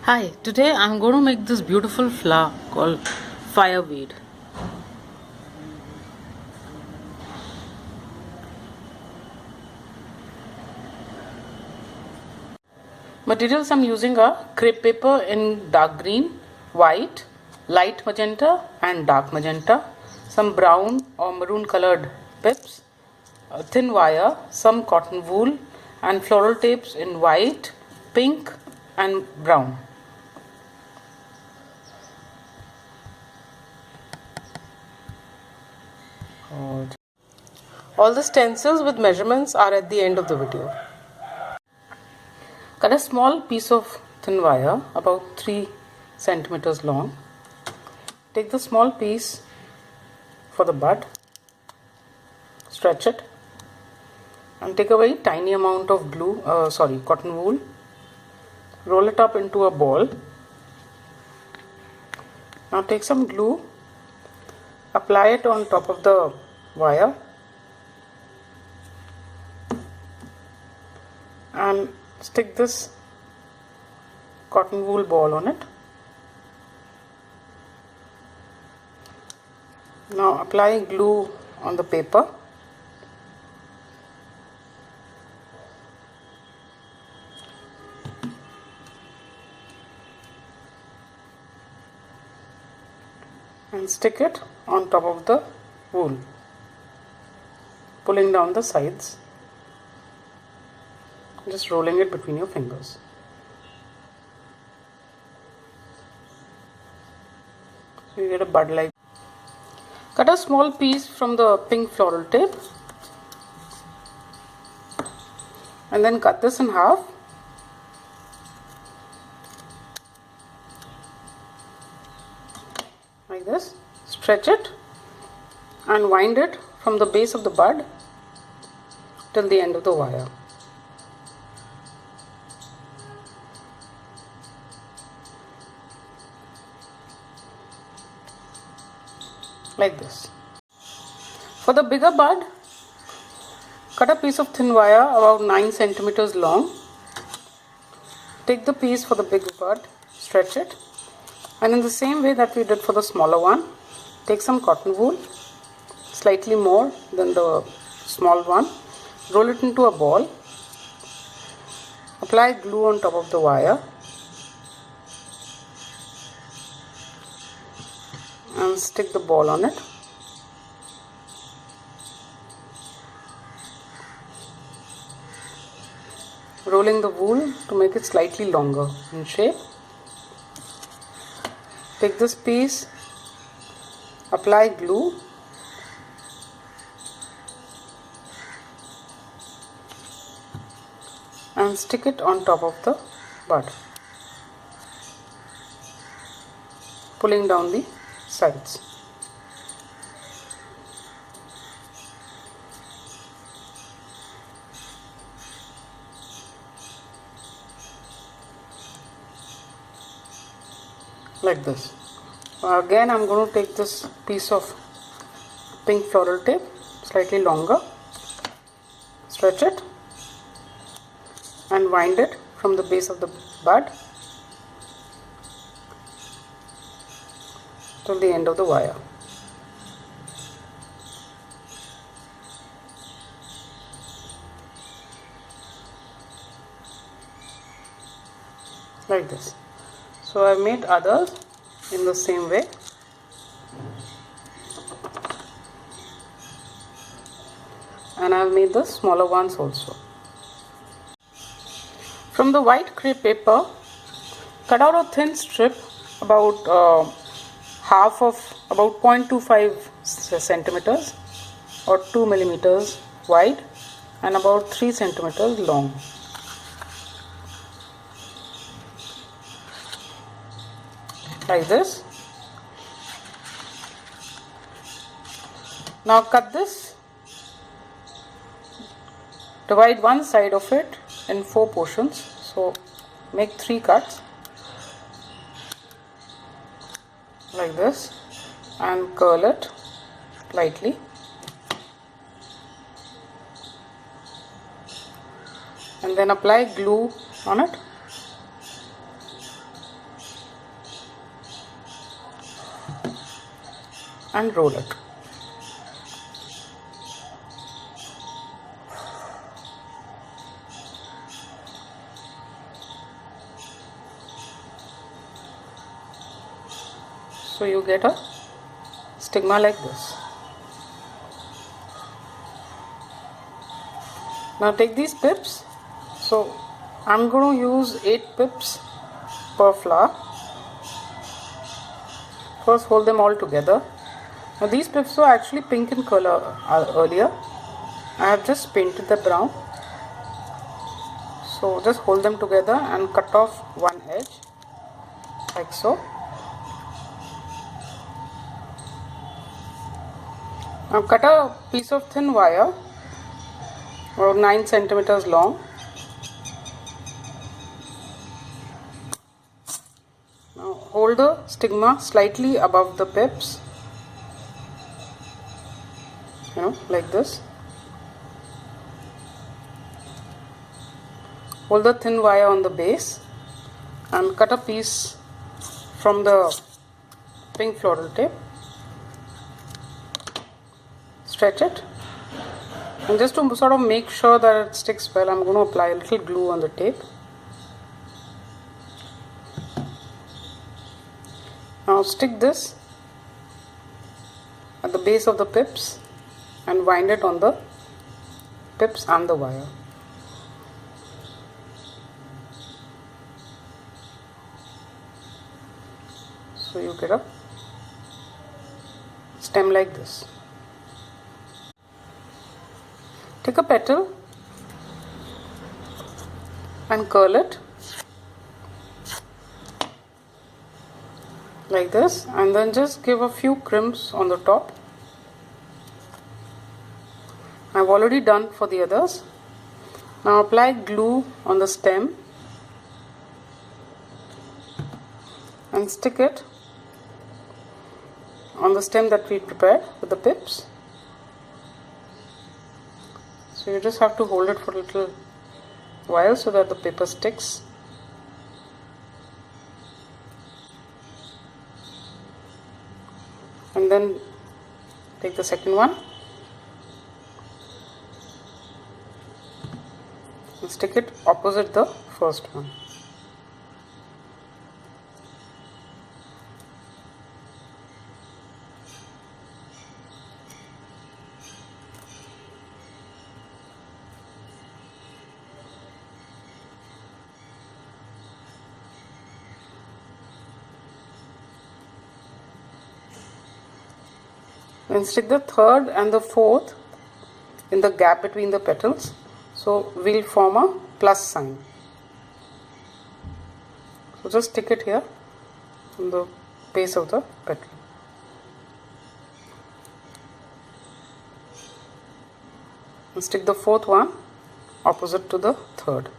Hi, today I'm going to make this beautiful flower called fireweed. Materials I'm using are crepe paper in dark green, white, light magenta and dark magenta, some brown or maroon colored pips, a thin wire, some cotton wool and floral tapes in white, pink and brown. All the stencils with measurements are at the end of the video. Cut a small piece of thin wire about 3 centimeters long. Take the small piece for the bud, stretch it and take a very tiny amount of cotton wool. Roll it up into a ball. Now take some glue, apply it on top of the wire and stick this cotton wool ball on it. Now apply glue on the paper. And stick it on top of the wool, pulling down the sides, just rolling it between your fingers. So you get a bud like. Cut a small piece from the pink floral tape and then cut this in half. Like this, stretch it and wind it from the base of the bud till the end of the wire. Like this. For the bigger bud, cut a piece of thin wire about 9 centimeters long. Take the piece for the big bud, stretch it, and in the same way that we did for the smaller one, take some cotton wool, slightly more than the small one, roll it into a ball, apply glue on top of the wire and stick the ball on it. Rolling the wool to make it slightly longer in shape. Take this piece, apply glue, and stick it on top of the bud, pulling down the sides. Like this. Again I'm going to take this piece of pink floral tape, slightly longer, stretch it and wind it from the base of the bud till the end of the wire. Like this. So I made others in the same way. And I have made the smaller ones also. From the white crepe paper, cut out a thin strip about about 0.25 centimeters or 2 millimeters wide and about 3 centimeters long. Like this. Now cut this, divide one side of it in 4 portions, so make 3 cuts like this and curl it lightly. And then apply glue on it and roll it. So you get a stigma like this. Now take these pips. So I'm going to use 8 pips per flower. First hold them all together. Now these pips were actually pink in color earlier. I have just painted the brown. So just hold them together and cut off one edge like so. Now cut a piece of thin wire about 9 centimeters long. Now hold the stigma slightly above the pips, like this. Hold the thin wire on the base and cut a piece from the pink floral tape. Stretch it, and just to sort of make sure that it sticks well, I'm going to apply a little glue on the tape. Now stick this at the base of the pips and wind it on the pips and the wire. So you get a stem like this. Take a petal and curl it like this, and then just give a few crimps on the top. I've already done for the others. Now apply glue on the stem and stick it on the stem that we prepared with the pips. So you just have to hold it for a little while so that the paper sticks. And then take the second one and stick it opposite the first one. Then stick the third and the fourth in the gap between the petals. So we'll form a plus sign. So just stick it here on the base of the petal. And stick the fourth one opposite to the third.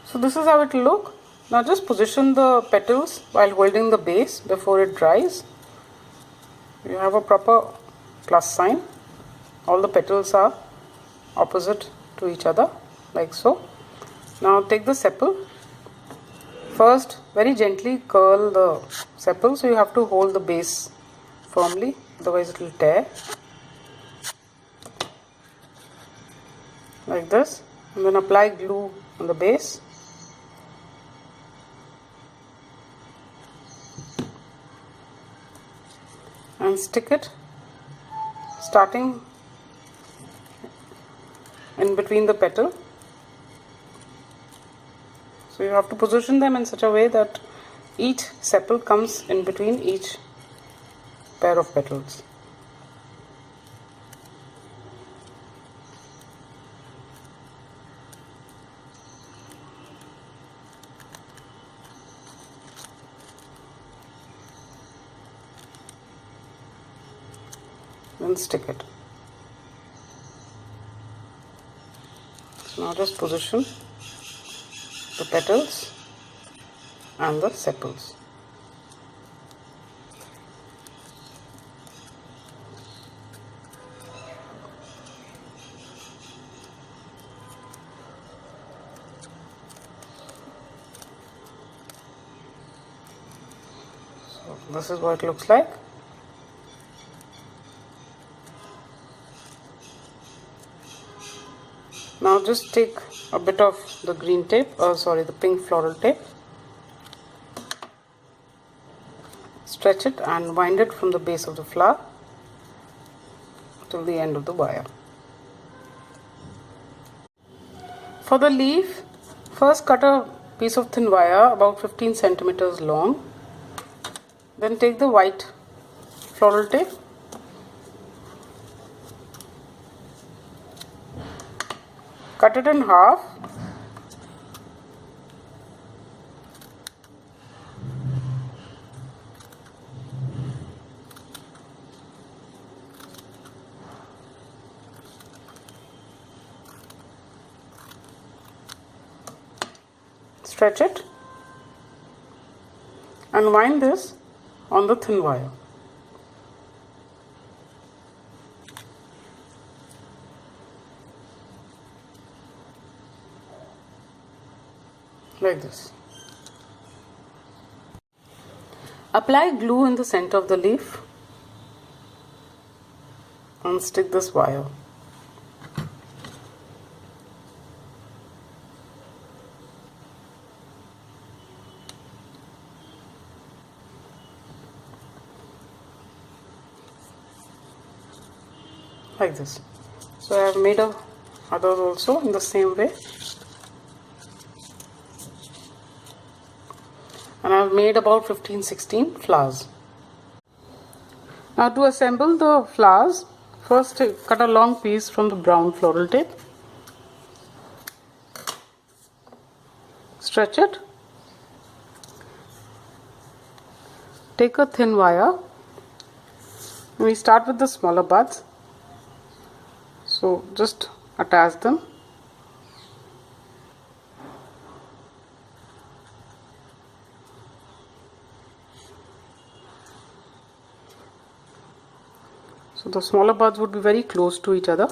So this is how it will look. Now just position the petals while holding the base before it dries. You have a proper plus sign. All the petals are opposite to each other like so. Now take the sepal. First very gently curl the sepal, so you have to hold the base firmly, otherwise it will tear. Like this, and then apply glue on the base. And stick it starting in between the petal. So you have to position them in such a way that each sepal comes in between each pair of petals. Then stick it. So now just position the petals and the sepals. This is what it looks like. Now just take a bit of the green tape, the pink floral tape, stretch it and wind it from the base of the flower till the end of the wire. For the leaf, first cut a piece of thin wire about 15 centimeters long. Then take the white floral tape, cut it in half, stretch it and wind this on the thin wire. Like this. Apply glue in the center of the leaf and stick this wire. Like this. So I have made others also in the same way, and I have made about 15-16 flowers. Now to assemble the flowers, first cut a long piece from the brown floral tape, stretch it, take a thin wire, and we start with the smaller buds. So just attach them. So the smaller buds would be very close to each other.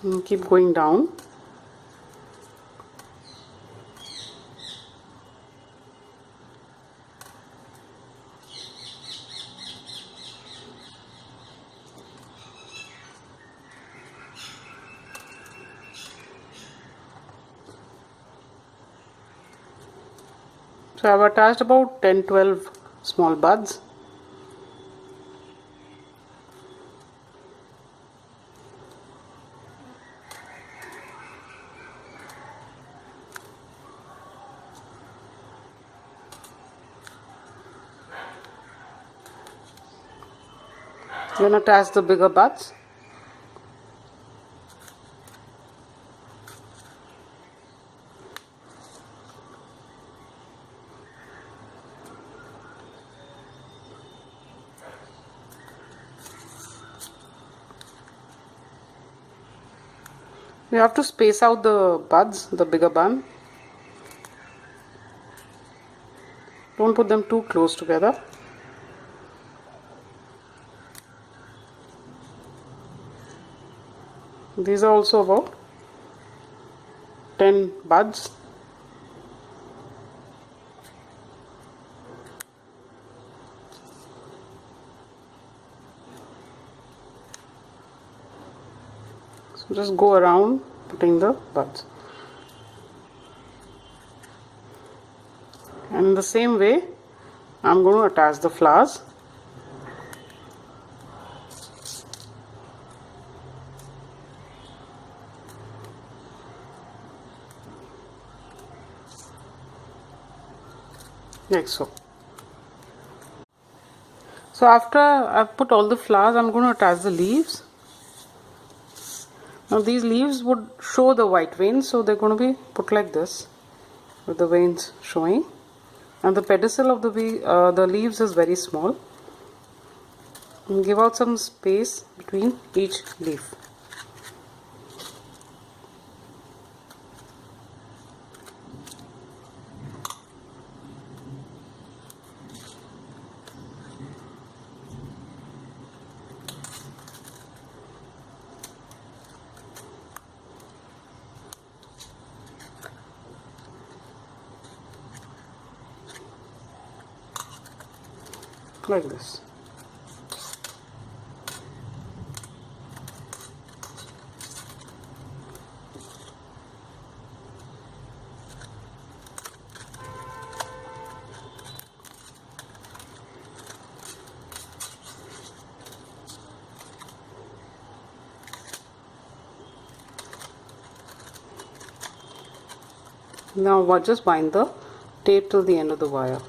And keep going down. So I have attached about 10-12 small buds. Then attach the bigger buds. You have to space out the buds, the bigger bun. Don't put them too close together. These are also about 10 buds. So just go around putting the buds. And in the same way, I'm going to attach the flowers. Like so. So after I've put all the flowers, I'm going to attach the leaves. Now these leaves would show the white veins, so they're going to be put like this with the veins showing, and the pedicel of the leaves is very small. And give out some space between each leaf. like this. Now we'll just bind the tape till the end of the wire.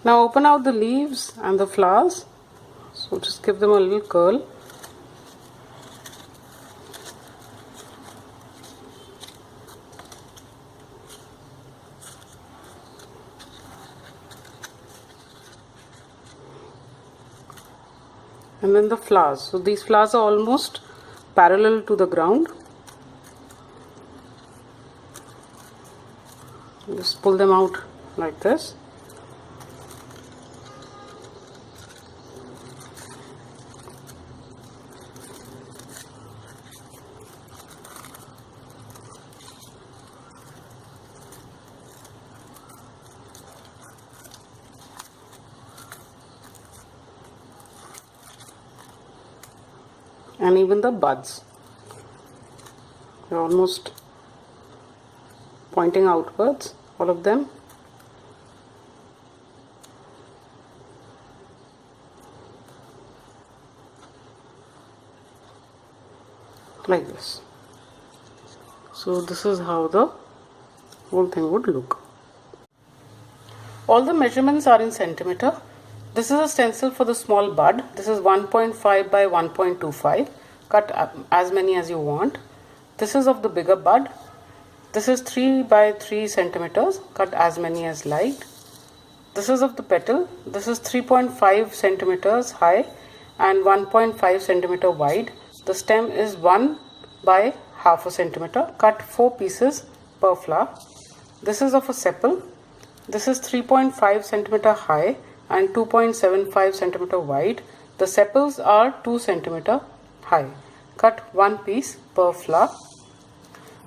Now open out the leaves and the flowers. So just give them a little curl. And then the flowers. So these flowers are almost parallel to the ground. Just pull them out like this. And even the buds, they're almost pointing outwards, all of them. Like this. So this is how the whole thing would look. All the measurements are in centimeter. This is a stencil for the small bud. This is 1.5 by 1.25. Cut as many as you want. This is of the bigger bud. This is 3 by 3 centimeters. Cut as many as liked. This is of the petal. This is 3.5 centimeters high and 1.5 centimeter wide. The stem is 1 by half a centimeter. Cut 4 pieces per flower. This is of a sepal. This is 3.5 centimeter high and 2.75 centimeter wide. The sepals are 2 centimeter high. Cut 1 piece per flower.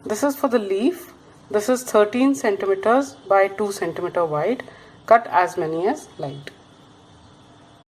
This is for the leaf. This is 13 centimeters by 2 centimeter wide. Cut as many as liked.